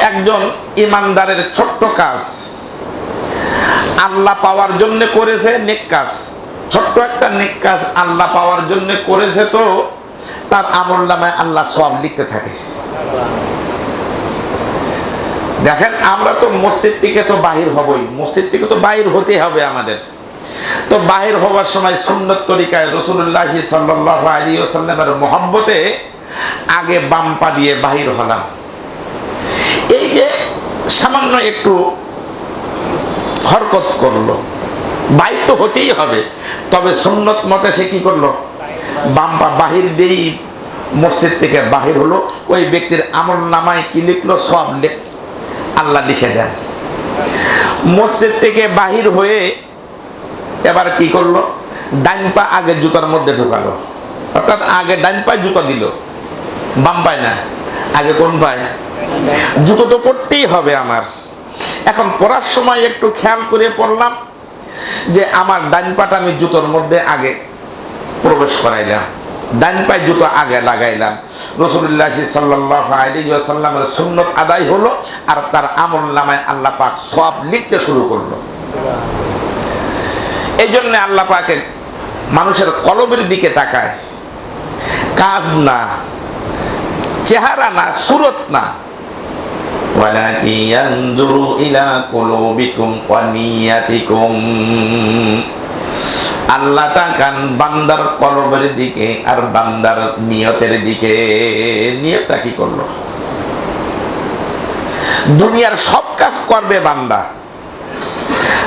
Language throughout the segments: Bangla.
একজন ইমানদারের ছোট্ট কাজ আল্লাহ পাওয়ার জন্য করেছে, নেক কাজ, ছোট্ট একটা নেক কাজ আল্লাহ পাওয়ার জন্য করেছে, তো তার আমলনামায় আল্লাহ সওয়াব লিখতে থাকে। দেখেন, আমরা তো মসজিদ থেকে তো বাহির হবই, মসজিদ থেকে তো বাহির হতে হবে আমাদের। তো বাহির হওয়ার সময় সুন্নত তরিকায় রাসূলুল্লাহ সাল্লাল্লাহু আলাইহি ওয়াসাল্লামের মহব্বতে আগে বাম পা দিয়ে বাহির হলাম। এই যে সামান্য একটু হরকত করলো, বাইর তো হতেই হবে, তবে সুন্নত মতে সে কি করলো, বাম পা বাহির দিয়েই মসজিদ থেকে বাহির হলো। ওই ব্যক্তির আমল নামায় কি লিখলো, সব আল্লাহ লিখে দেন। মসজিদ থেকে বাহির হয়ে এবার কি করলো, ডান পা আগে জুতার মধ্যে ঢুকালো, অর্থাৎ আগে ডান পায়ে জুতা দিল, বাম পায় না, আগে কোন পায়? জুতো তো পড়তেই হবে আমার। এখন পড়ার সময় একটু খেয়াল করে পড়লাম যে আমার ডান পাটা আমি জুতোর মধ্যে আগে প্রবেশ করাইলাম, ডান পায়ে জুতো আগে লাগাইলাম। রাসূলুল্লাহ সাল্লাল্লাহু আলাইহি ওয়াসাল্লামের সুন্নত আদায় হলো, আর তার আমল নামায় আল্লাহ পাক সওয়াব লিখতে শুরু করলো। এই জন্য আল্লাহ পাকে মানুষের কলবের দিকে তাকায়, কাজ না, চেহারা না, সুরত না। ওয়ালাকিন ইয়ানজুরু ইলা কুলুবিকুম ওয়া নিয়াতিকুম। আল্লাহ তাকান বান্দার কলবের দিকে আর বান্দার নিয়তের দিকে। নিয়তটা কি করলো? দুনিয়ার সব কাজ করবে বান্দা,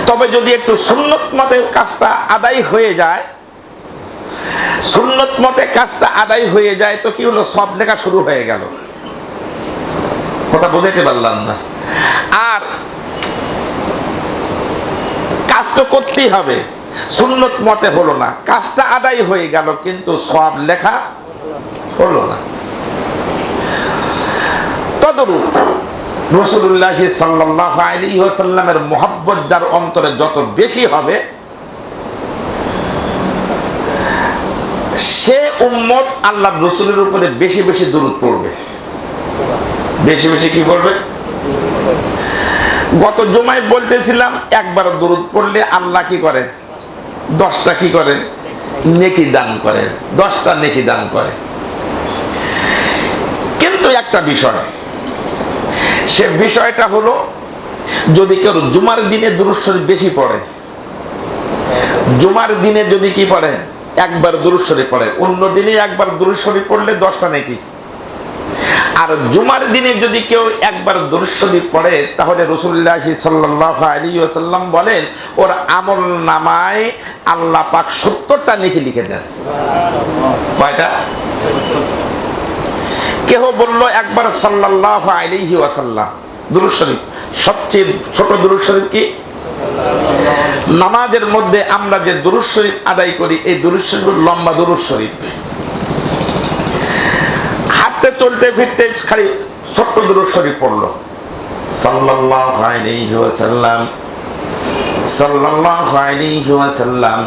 তবে যদি একটু সুন্নত মতে কাজটা আদায় হয়ে যায়, সুন্নত মতে কাজটা আদায় হয়ে যায়, তো কি হলো, সব লেখা শুরু হয়ে গেল। কথা বুঝাইতে পারলাম না। আর কাজ তো করতেই হবে, সুন্নত মতে হলো না, কাজটা আদায় হয়ে গেল, কিন্তু সওয়াব লেখা হলো না। তদরূপ রাসূলুল্লাহ সাল্লাল্লাহু আলাইহি ওয়াসাল্লামের মহব্বত যার অন্তরে যত বেশি হবে, সে উম্মত আল্লাহর রাসূলের উপরে বেশি বেশি দুরূদ পড়বে। বেশি বেশি কি পড়বে? গত জুমায় বলতেছিলাম, একবার দুরূদ পড়লে আল্লাহ কি করে, 10টা কি করে, নেকি দান করে, 10টা নেকি দান করে। কিন্তু একটা বিষয়, সে বিষয়টা হলো, যদি কেউ জুমার দিনে দুরূদ শরীফ বেশি পড়ে, জুমার দিনে যদি কি পড়ে, একবার দুরূদ শরীফ পড়ে, অন্য দিনে একবার দুরূদ শরীফ পড়লে 10টা নেকি। আর জুমার দিনে যদি কেউ একবার দুরূদ শরীফ পড়ে, তাহলে রাসূলুল্লাহ সাল্লাল্লাহু আলাইহি ওয়াসাল্লাম বলেন, ওর আমল নামায় আল্লাহ পাক 70টা নেকি লিখে দেন। কয়টা? কেহ বলল একবার সাল্লাল্লাহু আলাইহি ওয়াসাল্লাম দুরূদ শরীফ। সবচেয়ে ছোট দুরূদ শরীফ কি? নামাজের মধ্যে আমরা যে দুরূদ শরীফ আদায় করি, এই দুরূদ শরীফ লম্বা দুরূদ শরীফ। হাঁটতে চলতে ফিরতে খালি ছোট্ট দুরূদ শরীফ পড়লো, সাল্লাল্লাহু আলাইহি ওয়াসাল্লাম, সাল্লাল্লাহু আলাইহি ওয়াসাল্লাম,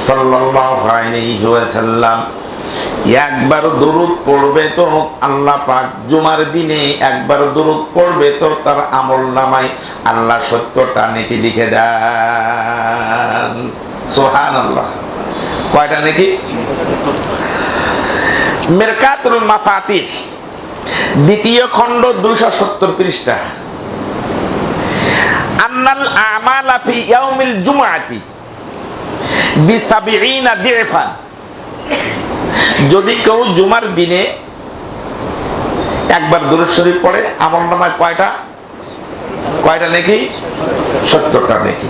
সাল্লাল্লাহু আলাইহি ওয়াসাল্লাম। একবার দুরূদ পড়বে তো আল্লাহ পাক, জুমার দিনে একবার দুরূদ পড়বে তো তার আমল নামায় আল্লাহ 70টা নেকি লিখে দেন। সুবহানাল্লাহ। কয়টা নেকি? মিরকাতুল মাফাতিহ, দ্বিতীয় খণ্ড, 270 পৃষ্ঠা। আন্নাল আমালা ফি ইয়াউমিল জুমআতি বি70 দিফান। যদি কেউ জুমার দিনে একবার দুরূদ শরীফ পড়ে, আমল নামায় কয়টা নেকি? 70টা নেকি।